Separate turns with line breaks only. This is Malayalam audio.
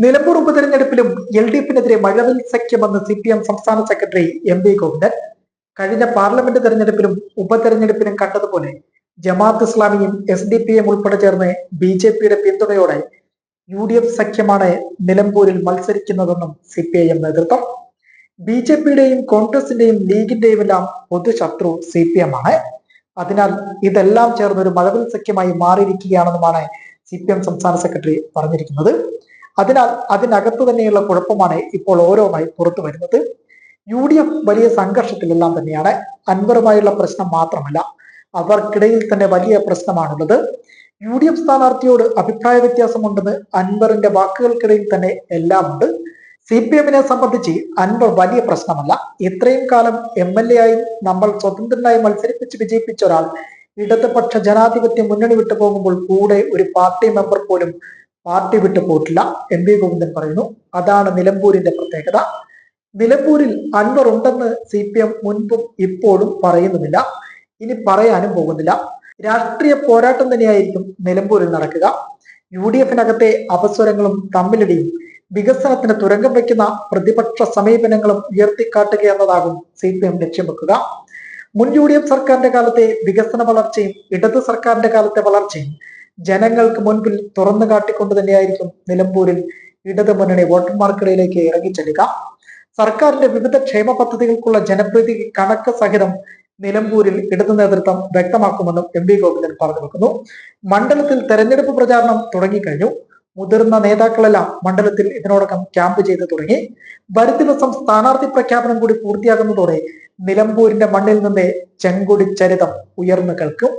നിലമ്പൂർ ഉപതെരഞ്ഞെടുപ്പിലും എൽ ഡി എഫിനെതിരെ മഴവിൽ സഖ്യമെന്ന് CPM സംസ്ഥാന സെക്രട്ടറി MV ഗോവിന്ദൻ. കഴിഞ്ഞ പാർലമെന്റ് തെരഞ്ഞെടുപ്പിലും ഉപതെരഞ്ഞെടുപ്പിലും കണ്ടതുപോലെ ജമാഅത്ത് ഇസ്ലാമിയും SDPM ഉൾപ്പെടെ ചേർന്ന് BJPയുടെ പിന്തുണയോടെ UDF സഖ്യമാണ് നിലമ്പൂരിൽ മത്സരിക്കുന്നതെന്നും CPIM നേതൃത്വം. BJPയുടെയും കോൺഗ്രസിന്റെയും ലീഗിന്റെയും എല്ലാം പൊതുശത്രു CPM ആണ്. അതിനാൽ ഇതെല്ലാം ചേർന്നൊരു മഴവിൽ സഖ്യമായി മാറിയിരിക്കുകയാണെന്നുമാണ് CPM സംസ്ഥാന സെക്രട്ടറി പറഞ്ഞിരിക്കുന്നത്. അതിനാൽ അതിനകത്ത് തന്നെയുള്ള കുഴപ്പമാണ് ഇപ്പോൾ ഓരോന്നായി പുറത്തു വരുന്നത്. UDF വലിയ സംഘർഷത്തിലെല്ലാം തന്നെയാണ്. അൻവറുമായുള്ള പ്രശ്നം മാത്രമല്ല, അവർക്കിടയിൽ തന്നെ വലിയ പ്രശ്നമാണുള്ളത്. UDF സ്ഥാനാർത്ഥിയോട് അഭിപ്രായ വ്യത്യാസമുണ്ടെന്ന് അൻവറിന്റെ വാക്കുകൾക്കിടയിൽ തന്നെ എല്ലാം ഉണ്ട്. CPM-നെ സംബന്ധിച്ച് അൻവർ വലിയ പ്രശ്നമല്ല. ഇത്രയും കാലം MLA ആയി നമ്മൾ സ്വതന്ത്രനായി മത്സരിപ്പിച്ച് വിജയിപ്പിച്ച ഒരാൾ ഇടതുപക്ഷ ജനാധിപത്യ മുന്നണി വിട്ടു പോകുമ്പോൾ കൂടെ ഒരു പാർട്ടി മെമ്പർ പോലും പാർട്ടി വിട്ടു പോയിട്ടില്ല. MV ഗോവിന്ദൻ പറയുന്നു. അതാണ് നിലമ്പൂരിന്റെ പ്രത്യേകത. നിലമ്പൂരിൽ അൻവർ ഉണ്ടെന്ന് CPM മുൻപും ഇപ്പോഴും പറയുന്നുമില്ല, ഇനി പറയാനും പോകുന്നില്ല. രാഷ്ട്രീയ പോരാട്ടം തന്നെയായിരിക്കും നിലമ്പൂരിൽ നടക്കുക. UDF-നകത്തെ അപസ്വരങ്ങളും തമ്മിലടിയും വികസനത്തിന് തുരങ്കം വയ്ക്കുന്ന പ്രതിപക്ഷ സമീപനങ്ങളും ഉയർത്തിക്കാട്ടുക എന്നതാകും CPM ലക്ഷ്യം വെക്കുക. മുൻ UDF സർക്കാരിന്റെ കാലത്തെ വികസന വളർച്ചയും ഇടത് സർക്കാരിന്റെ കാലത്തെ വളർച്ചയും ജനങ്ങൾക്ക് മുൻപിൽ തുറന്നു കാട്ടിക്കൊണ്ട് തന്നെയായിരിക്കും നിലമ്പൂരിൽ ഇടത് മുന്നണി വോട്ടർമാർക്കിടയിലേക്ക് ഇറങ്ങിച്ചെല്ലുക. സർക്കാരിന്റെ വിവിധ ക്ഷേമ പദ്ധതികൾക്കുള്ള ജനപ്രീതി കണക്ക് സഹിതം നിലമ്പൂരിൽ ഇടതു നേതൃത്വം വ്യക്തമാക്കുമെന്നും MV ഗോവിന്ദൻ പറഞ്ഞു വെക്കുന്നു. മണ്ഡലത്തിൽ തെരഞ്ഞെടുപ്പ് പ്രചാരണം തുടങ്ങിക്കഴിഞ്ഞു. മുതിർന്ന നേതാക്കളെല്ലാം മണ്ഡലത്തിൽ ഇതിനോടകം ക്യാമ്പ് ചെയ്ത് തുടങ്ങി. വരും ദിവസം സ്ഥാനാർത്ഥി പ്രഖ്യാപനം കൂടി പൂർത്തിയാകുന്നതോടെ നിലമ്പൂരിന്റെ മണ്ണിൽ നിന്ന് ചെങ്കൊടി ചരിതം ഉയർന്നു കേൾക്കും.